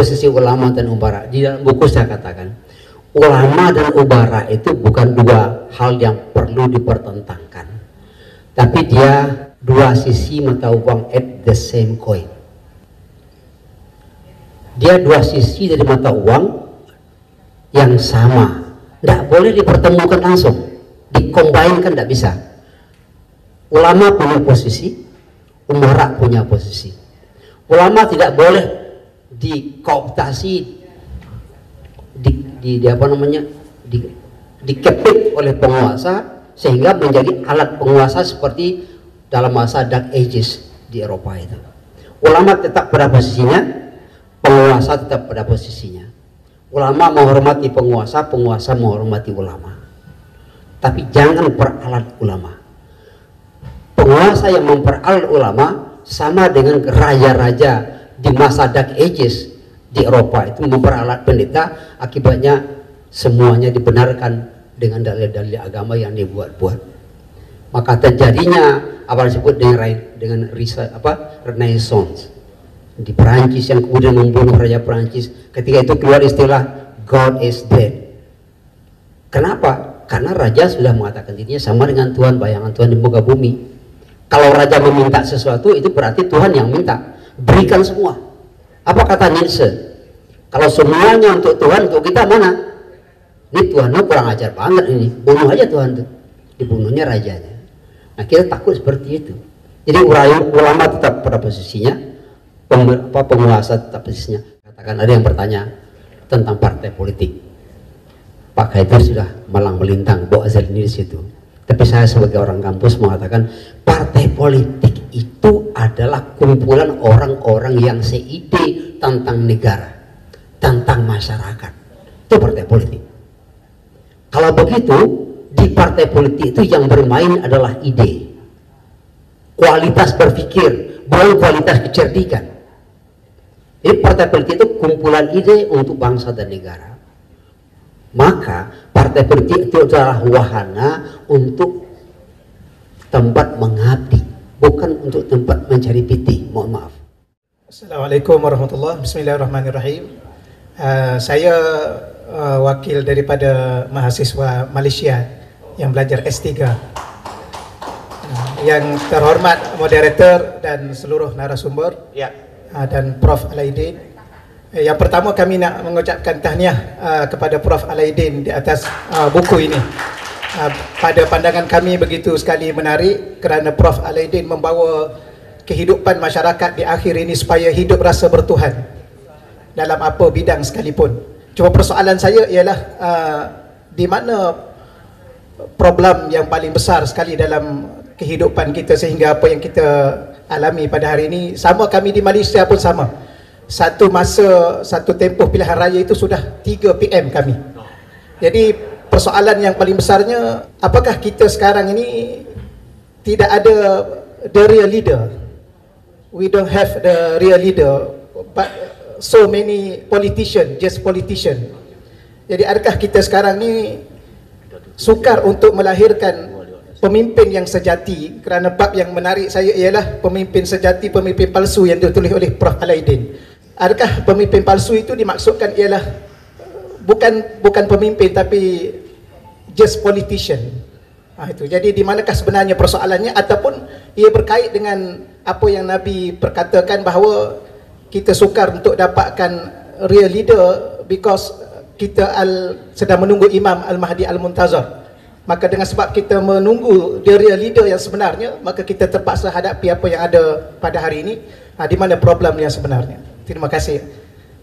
posisi ulama dan ubara. Di dalam buku saya katakan, ulama dan ubara itu bukan dua hal yang perlu dipertentangkan, tapi dia dua sisi mata uang at the same coin. Dia dua sisi dari mata uang yang sama, tidak boleh dipertemukan langsung, dikombinkan tidak bisa. Ulama punya posisi, umara punya posisi. Ulama tidak boleh dikooptasi, dikepit oleh penguasa sehingga menjadi alat penguasa seperti dalam masa Dark Ages di Eropa itu. Ulama tetap pada posisinya, penguasa tetap pada posisinya. Ulama menghormati penguasa, penguasa menghormati ulama. Tapi jangan peralat ulama. Penguasa yang memperalat ulama sama dengan raja-raja di masa Dark Ages di Eropa itu memperalat pendeta, akibatnya semuanya dibenarkan dengan dalil-dalil agama yang dibuat-buat. Maka terjadinya apa disebut dengan Renaissance di Perancis yang kemudian membunuh Raja Perancis. Ketika itu keluar istilah God is dead. Kenapa? Karena raja sudah mengatakan dirinya sama dengan Tuhan, bayangan Tuhan di muka bumi. Kalau raja meminta sesuatu itu berarti Tuhan yang minta, berikan semua. Apa kata Nietzsche? Kalau semuanya untuk Tuhan, untuk kita mana? Ini Tuhannya kurang ajar banget ini, bunuh aja Tuhan tuh. Dibunuhnya rajanya. Nah, kita takut seperti itu. Jadi ulama tetap pada posisinya, penguasa tetap posisinya. Katakan ada yang bertanya tentang partai politik. Pak Khaiter sudah malang melintang Bo Azhar ini di situ. Tapi saya sebagai orang kampus mengatakan partai politik itu adalah kumpulan orang-orang yang seide tentang negara, tentang masyarakat. Itu partai politik. Kalau begitu, di partai politik itu yang bermain adalah ide, kualitas berpikir, bukan kualitas kecerdikan. Jadi partai politik itu kumpulan ide untuk bangsa dan negara. Maka partai politik itu adalah wahana untuk tempat mengabdi, bukan untuk tempat mencari piti. Mohon maaf. Assalamualaikum warahmatullahi wabarakatuh. Bismillahirrahmanirrahim. Saya wakil daripada mahasiswa Malaysia yang belajar S3. Yang terhormat moderator dan seluruh narasumber, dan Prof Alaidin. Yang pertama kami nak mengucapkan tahniah kepada Prof Alaidin di atas buku ini. Pada pandangan kami begitu sekali menarik kerana Prof Alaidin membawa kehidupan masyarakat di akhir ini supaya hidup rasa bertuhan dalam apa bidang sekalipun. Cuma persoalan saya ialah di mana problem yang paling besar sekali dalam kehidupan kita sehingga apa yang kita alami pada hari ini, sama kami di Malaysia pun sama. Satu masa, satu tempoh pilihan raya itu sudah 3 PM kami. Jadi persoalan yang paling besarnya, apakah kita sekarang ini tidak ada the real leader? We don't have the real leader, but so many politician, just politician. Jadi adakah kita sekarang ni sukar untuk melahirkan pemimpin yang sejati? Kerana bab yang menarik saya ialah pemimpin sejati, pemimpin palsu yang ditulis oleh Prof Alaidin. Adakah pemimpin palsu itu dimaksudkan ialah bukan pemimpin tapi just politician? Itu. Jadi di manakah sebenarnya persoalannya, ataupun ia berkait dengan apa yang Nabi perkatakan bahawa kita sukar untuk dapatkan real leader because kita sedang menunggu Imam Al-Mahdi Al-Muntazar. Maka dengan sebab kita menunggu the real leader yang sebenarnya, maka kita terpaksa hadapi apa yang ada pada hari ini. Di mana problem yang sebenarnya? Terima kasih.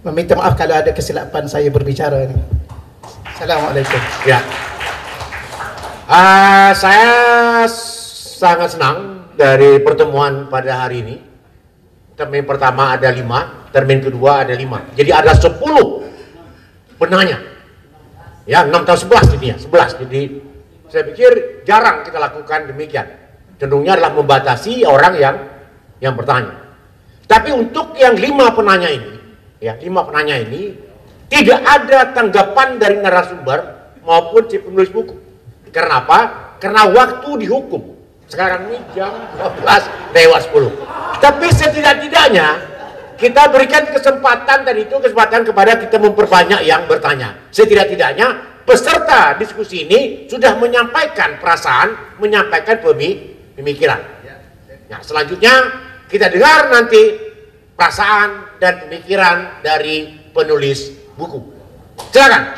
Meminta maaf kalau ada kesilapan saya berbicara ini. Assalamualaikum. Ya. Saya sangat senang dari pertemuan pada hari ini. Termin pertama ada 5, termin kedua ada 5. Jadi ada 10 penanya. Ya, 6 tahun 11 ini ya, 11. Jadi saya pikir jarang kita lakukan demikian. Cenderungnya adalah membatasi orang yang bertanya. Tapi untuk yang 5 penanya ini, ya 5 penanya ini tidak ada tanggapan dari narasumber maupun si penulis buku. Karena apa? Karena waktu dihukum. Sekarang ini jam 12 lewat 10. Tapi setidak-tidaknya kita berikan kesempatan tadi itu, kesempatan kepada kita memperbanyak yang bertanya. Setidak-tidaknya peserta diskusi ini sudah menyampaikan perasaan, menyampaikan pemikiran. Nah, selanjutnya kita dengar nanti perasaan dan pemikiran dari penulis buku. Silakan.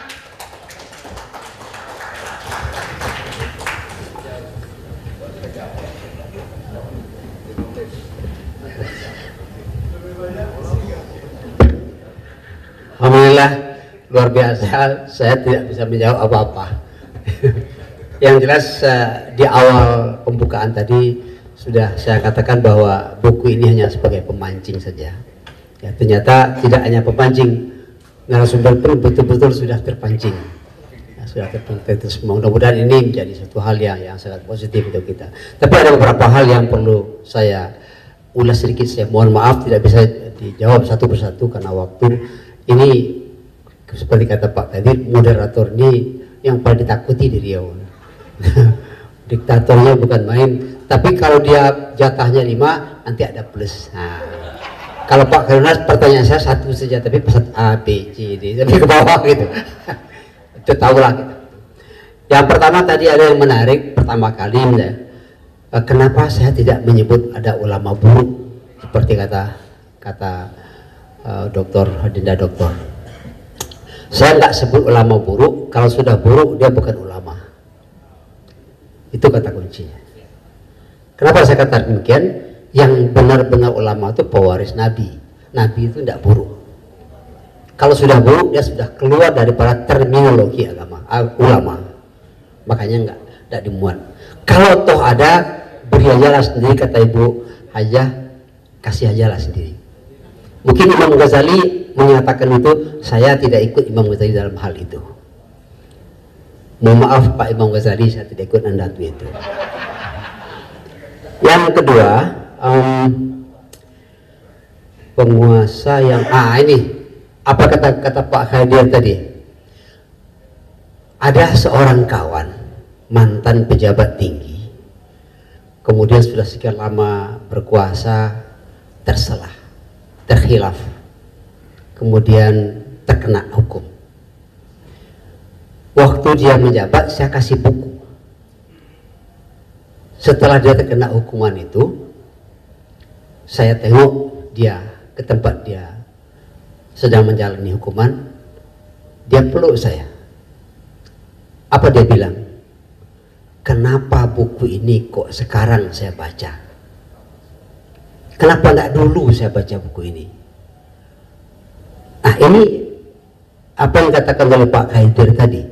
Alhamdulillah, luar biasa. Saya tidak bisa menjawab apa-apa. Yang jelas di awal pembukaan tadi sudah saya katakan bahwa buku ini hanya sebagai pemancing saja. Ya, ternyata tidak hanya pemancing, narasumber pun betul-betul sudah terpancing. Ya, sudah terpancing. Mudah-mudahan ini menjadi satu hal yang sangat positif untuk kita. Tapi ada beberapa hal yang perlu saya ulas sedikit. Saya mohon maaf tidak bisa dijawab satu persatu karena waktu. Ini seperti kata Pak Kadir, moderator ini yang paling ditakuti di Riau. Diktatornya bukan main, tapi kalau dia jatahnya 5 nanti ada plus. Nah, kalau Pak Karunas pertanyaan saya satu saja, tapi pesat A, B, C, D, sampai ke bawah gitu. Itu tahulah gitu. Yang pertama tadi ada yang menarik, pertama kali kenapa saya tidak menyebut ada ulama buruk seperti kata Doktor Dinda Doktor. Saya nggak sebut ulama buruk, kalau sudah buruk dia bukan ulama. Itu kata kuncinya. Kenapa saya kata demikian? Yang benar-benar ulama itu pewaris Nabi. Nabi itu tidak buruk. Kalau sudah buruk dia sudah keluar daripada terminologi ulama. Makanya nggak dimuat. Kalau toh ada, beri ajalah sendiri, kata Ibu Hajah, kasih ajalah sendiri. Mungkin Imam Ghazali menyatakan itu, saya tidak ikut Imam Ghazali dalam hal itu. Mohon maaf Pak Imam Ghazali, saya tidak ikut Anda itu. Yang kedua, penguasa yang ini apa kata Pak Khadir tadi? Ada seorang kawan mantan pejabat tinggi, kemudian sudah sekian lama berkuasa, terkhilaf, kemudian terkena hukum. Waktu dia menjabat saya kasih buku. Setelah dia terkena hukuman itu, saya tengok dia ke tempat dia sedang menjalani hukuman, dia peluk saya. Apa dia bilang? Kenapa buku ini kok sekarang saya baca? Kenapa nggak dulu saya baca buku ini? Nah, ini apa yang dikatakan oleh Pak Khadir tadi.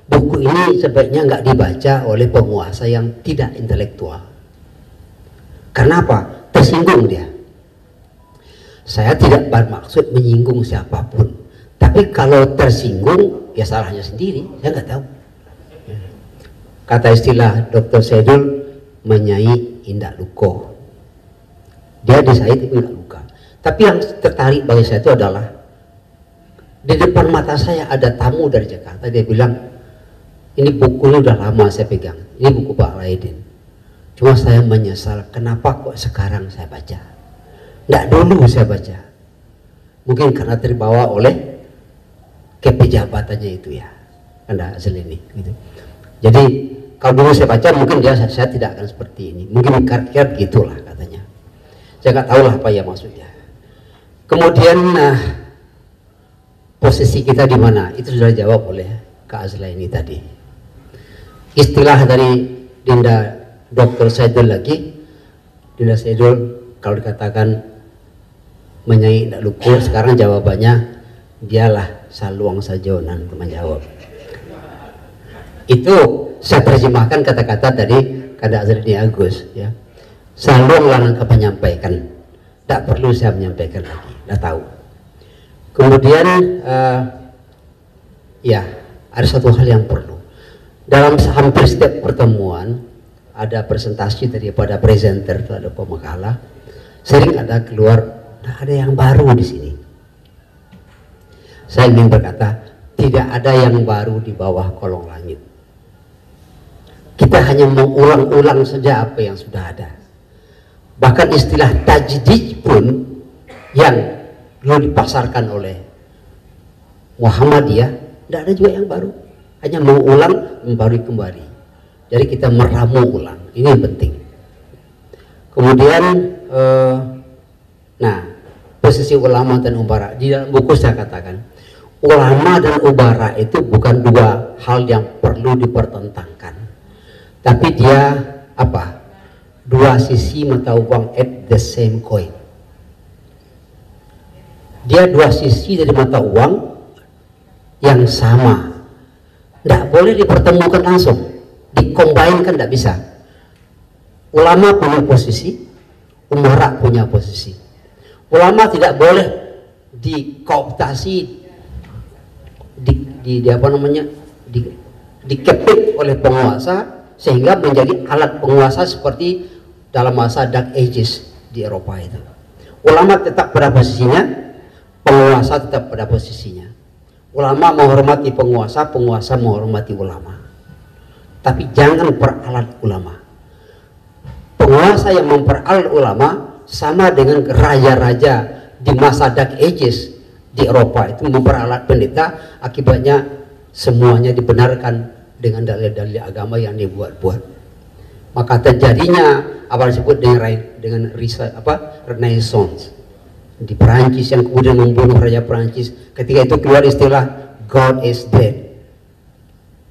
Buku ini sebaiknya nggak dibaca oleh penguasa yang tidak intelektual. Kenapa? Tersinggung dia. Saya tidak bermaksud menyinggung siapapun, tapi kalau tersinggung ya salahnya sendiri. Saya nggak tahu. Kata istilah Dr. Sedul, menyai indak luko. Dia disait itu indak luka. Tapi yang tertarik bagi saya itu adalah di depan mata saya ada tamu dari Jakarta. Dia bilang, ini bukunya udah lama saya pegang. Ini buku Pak Alaidin. Cuma saya menyesal kenapa kok sekarang saya baca. Nggak dulu saya baca. Mungkin karena terbawa oleh kepejabatannya itu ya. Anda asal ini. Gitu. Jadi kalau dulu saya baca mungkin saya tidak akan seperti ini. Mungkin kira-kira begitulah katanya. Saya nggak tahu lah apa ya maksudnya. Kemudian posisi kita di mana? Itu sudah dijawab oleh Kak Azla ini tadi. Istilah dari Dinda Dr. Saidul lagi, Dinda Saidul kalau dikatakan menyai tidak lukur, sekarang jawabannya dialah saluang sajonan menjawab. Itu saya terjemahkan kata-kata tadi Kada Azridi Agus ya. Saluang langkah menyampaikan, tidak perlu saya menyampaikan lagi, sudah tahu. Kemudian ya ada satu hal yang perlu dalam hampir setiap pertemuan ada presentasi daripada presenter atau ada pemakalah, sering ada keluar ada yang baru di sini. Saya ingin berkata tidak ada yang baru di bawah kolong langit. Kita hanya mengulang-ulang saja apa yang sudah ada. Bahkan istilah tajdid pun yang dulu dipasarkan oleh Muhammadiyah, tidak ada juga yang baru, hanya mengulang kembali. Jadi kita meramu ulang, ini yang penting. Kemudian nah, posisi ulama dan ubara di dalam buku saya katakan, ulama dan ubara itu bukan dua hal yang perlu dipertentangkan, tapi dia apa? Dua sisi mata uang at the same coin. Dia dua sisi dari mata uang yang sama, tidak boleh dipertemukan langsung, dikombinkan tidak bisa. Ulama punya posisi, umara punya posisi. Ulama tidak boleh dikooptasi, dikepit oleh penguasa sehingga menjadi alat penguasa seperti dalam masa Dark Ages di Eropa itu. Ulama tetap pada posisinya, penguasa tetap pada posisinya. Ulama menghormati penguasa, penguasa menghormati ulama. Tapi jangan peralat ulama. Penguasa yang memperalat ulama sama dengan raja-raja di masa Dark Ages di Eropa itu memperalat pendeta, akibatnya semuanya dibenarkan dengan dalil-dalil agama yang dibuat-buat. Maka terjadinya apa disebut dengan Renaissance di Perancis yang kemudian membunuh Raja Perancis. Ketika itu keluar istilah God is dead.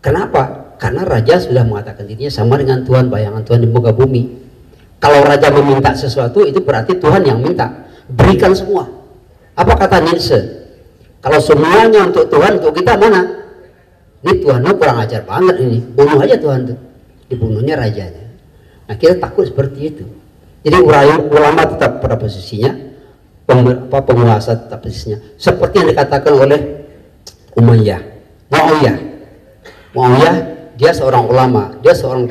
Kenapa? Karena raja sudah mengatakan dirinya sama dengan Tuhan, bayangan Tuhan di muka bumi. Kalau raja meminta sesuatu, itu berarti Tuhan yang minta, berikan semua. Apa kata Nietzsche? Kalau semuanya untuk Tuhan, untuk kita mana? Ini Tuhannya kurang ajar banget ini, bunuh aja Tuhan tuh. Dibunuhnya rajanya. Nah, kita takut seperti itu. Jadi ulama tetap pada posisinya, penguasa tetap posisinya. Seperti yang dikatakan oleh Muawiyah, dia seorang ulama, dia seorang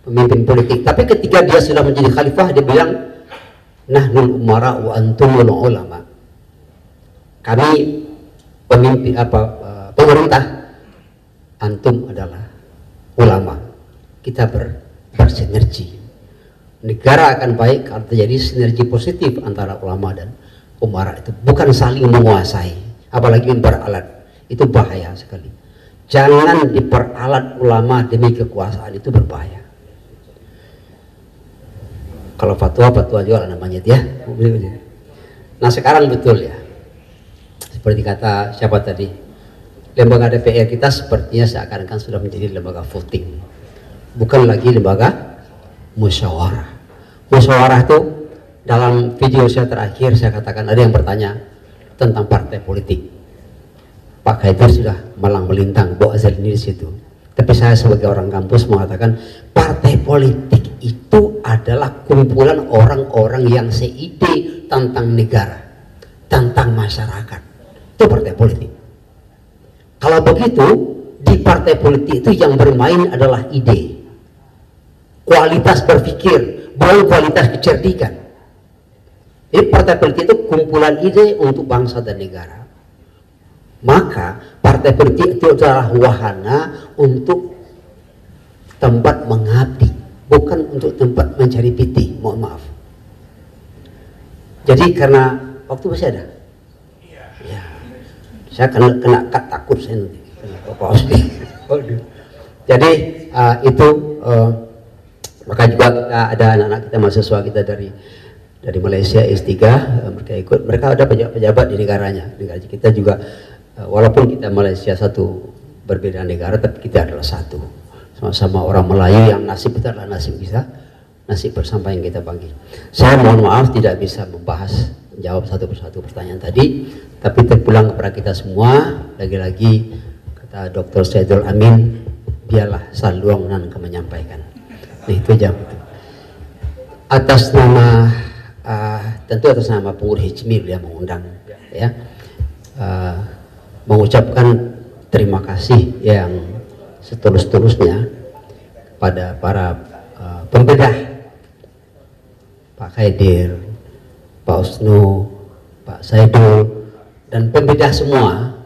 pemimpin politik. Tapi ketika dia sudah menjadi khalifah, dia bilang, nahnul umara wa antumul ulama. Kami pemimpin pemerintah, antum adalah ulama. Kita bersinergi. Negara akan baik kalau terjadi sinergi positif antara ulama dan umara itu, bukan saling menguasai, apalagi memperalat. Itu bahaya sekali. Jangan diperalat ulama demi kekuasaan, itu berbahaya. Kalau fatwa juga namanya dia. Nah sekarang betul ya, seperti kata siapa tadi, lembaga DPR kita sepertinya seakan-akan sudah menjadi lembaga voting, bukan lagi lembaga musyawarah. Musyawarah itu dalam video saya terakhir saya katakan ada yang bertanya tentang partai politik. Pak Haider sudah malang melintang, Bu Azhar ini di situ. Tapi saya sebagai orang kampus mengatakan partai politik itu adalah kumpulan orang-orang yang seide tentang negara, tentang masyarakat. Itu partai politik. Kalau begitu, di partai politik itu yang bermain adalah ide, kualitas berpikir, bukan kualitas kecerdikan. Jadi partai politik itu kumpulan ide untuk bangsa dan negara. Maka partai politik itu adalah wahana untuk tempat mengabdi, bukan untuk tempat mencari pitih. Mohon maaf. Jadi karena waktu masih ada, ya, saya kena takut saya nanti. Jadi itu maka juga kita ada anak-anak kita, mahasiswa kita dari Malaysia S3, mereka ikut, mereka ada pejabat di negaranya. Negara kita juga, walaupun kita Malaysia satu berbeda negara, tapi kita adalah satu, sama-sama orang Melayu yang nasib kita adalah nasib kita, nasib bersama yang kita bagi. Saya mohon maaf tidak bisa menjawab satu persatu pertanyaan tadi, tapi terpulang kepada kita semua. Lagi-lagi kata Dr. Saidul Amin, biarlah saluang nan menyampaikan. Nah itu aja. Atas nama tentu atas nama pengurus Hijmir yang mengundang, ya, mengucapkan terima kasih yang setulus-tulusnya pada para pembedah, Pak Haider, Pak Usnu, Pak Saidul, dan pembedah semua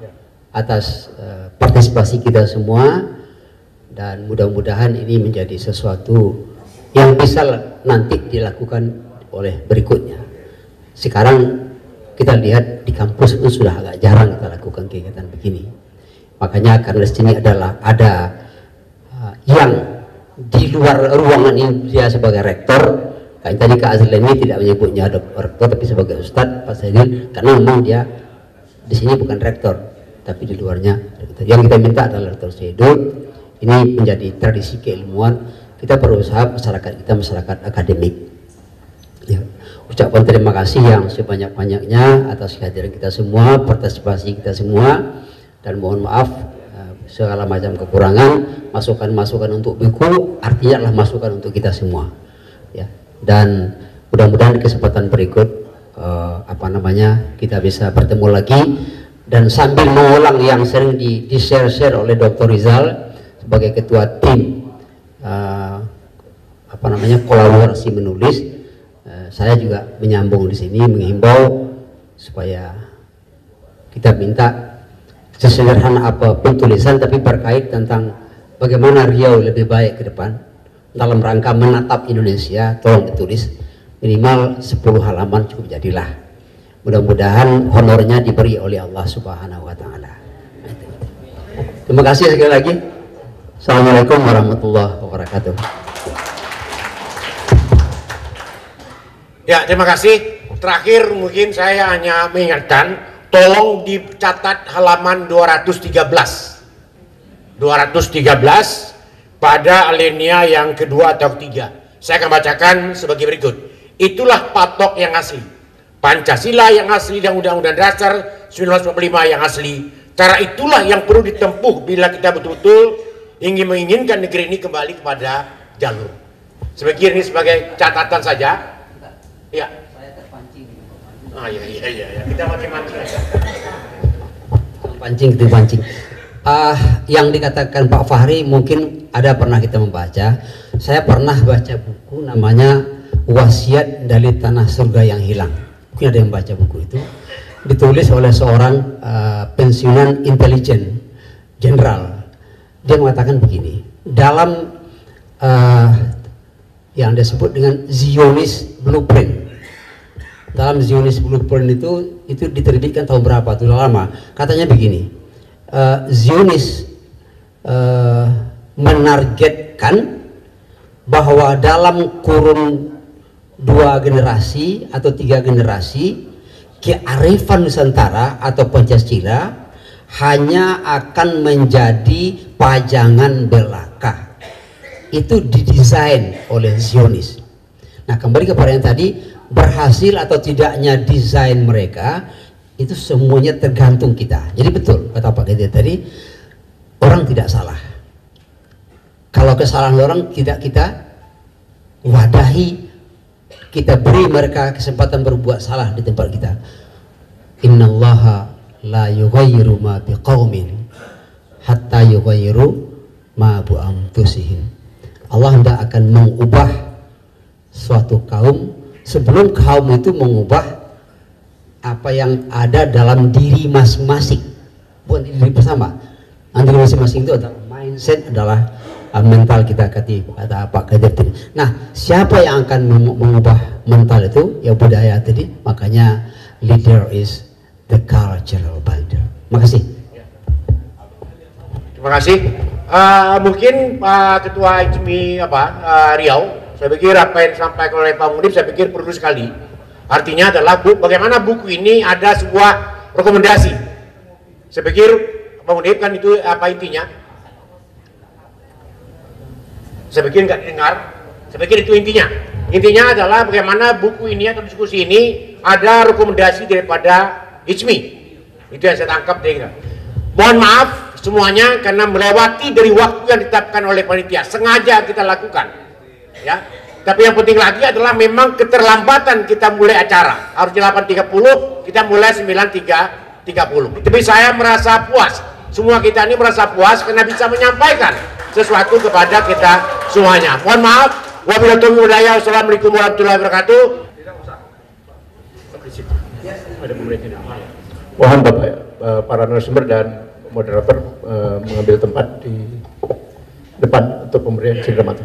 atas partisipasi kita semua, dan mudah-mudahan ini menjadi sesuatu yang bisa nanti dilakukan oleh berikutnya. Sekarang kita lihat di kampus itu sudah agak jarang kita lakukan kegiatan begini. Makanya karena di sini adalah ada yang di luar ruangan ini dia sebagai rektor. Kayak tadi Kak Azril ini tidak menyebutnya rektor tapi sebagai Ustadz Pak Saidin, karena memang dia di sini bukan rektor tapi di luarnya rektor. Yang kita minta adalah Rektor Saidul. Ini menjadi tradisi keilmuan, kita berusaha masyarakat kita masyarakat akademik ya. Ucapkan terima kasih yang sebanyak-banyaknya atas kehadiran kita semua, partisipasi kita semua, dan mohon maaf segala macam kekurangan. Masukan-masukan untuk buku artinya adalah masukan untuk kita semua ya. Dan mudah-mudahan di kesempatan berikut kita bisa bertemu lagi, dan sambil mengulang yang sering di-share oleh Dr. Rizal sebagai ketua tim kolaborasi menulis, saya juga menyambung di sini menghimbau supaya kita minta sesederhana apapun tulisan tapi berkait tentang bagaimana Riau lebih baik ke depan dalam rangka menatap Indonesia, tolong ditulis minimal 10 halaman cukup jadilah. Mudah-mudahan honornya diberi oleh Allah Subhanahu wa Ta'ala. Terima kasih sekali lagi. Assalamualaikum warahmatullahi wabarakatuh. Ya, terima kasih. Terakhir mungkin saya hanya mengingatkan, tolong dicatat halaman 213 pada alinea yang kedua atau ketiga. Saya akan bacakan sebagai berikut. Itulah patok yang asli, Pancasila yang asli dan Undang-Undang Dasar 1945 yang asli. Cara itulah yang perlu ditempuh bila kita betul-betul ingin menginginkan negeri ini kembali kepada jalur. Saya pikir ini sebagai catatan saja. Ya. Saya terpancing. Iya. Kita mancing-mancing aja. Pancing. Yang dikatakan Pak Fahri mungkin ada pernah kita membaca. Saya pernah baca buku namanya Wasiat dari Tanah Surga yang Hilang. Mungkin ada yang baca buku itu. Ditulis oleh seorang pensiunan intelijen jenderal. Dia mengatakan begini, dalam yang disebut dengan Zionist Blueprint. Dalam Zionist Blueprint itu diterbitkan tahun berapa? Sudah lama. Katanya begini, Zionis menargetkan bahwa dalam kurun 2 generasi atau 3 generasi kearifan Nusantara atau Pancasila hanya akan menjadi pajangan belaka. Itu didesain oleh Zionis. Nah, kembali kepada yang tadi, berhasil atau tidaknya desain mereka itu semuanya tergantung kita. Jadi betul kata Pak Gede tadi, orang tidak salah. Kalau kesalahan orang tidak kita wadahi, kita beri mereka kesempatan berbuat salah di tempat kita. Innallaha la yughayyiru ma biqaumin hatta yughayyiru ma bi anfusihim. Allah hendak akan mengubah suatu kaum sebelum kaum itu mengubah apa yang ada dalam diri masing-masing, bukan diri bersama. Diri masing-masing itu adalah mindset, adalah mental kita, kata Pak Kadir tadi. Nah, siapa yang akan mengubah mental itu? Ya budaya tadi. Makanya leader is the cultural builder. Makasih. Terima kasih. Mungkin Pak Ketua ICMI Riau, saya pikir apa yang disampaikan oleh Pak Munib, saya pikir perlu sekali. Artinya adalah bagaimana buku ini ada sebuah rekomendasi. Saya pikir Pak Munib kan itu apa intinya? Saya pikir nggak dengar. Saya pikir itu intinya. Intinya adalah bagaimana buku ini atau diskusi ini ada rekomendasi daripada ICMI. Itu yang saya tangkap dari. Mohon maaf semuanya karena melewati dari waktu yang ditetapkan oleh panitia, sengaja kita lakukan ya. Tapi yang penting lagi adalah memang keterlambatan kita mulai acara, harusnya 8.30 kita mulai 9.30. Tapi saya merasa puas, semua kita ini merasa puas karena bisa menyampaikan sesuatu kepada kita semuanya. Mohon maaf, wabillahi taufiq wal hidayah. Wassalamualaikum warahmatullahi wabarakatuh. Mohon Bapak, para narasumber dan moderator mengambil tempat di depan untuk pemberian cindera mata.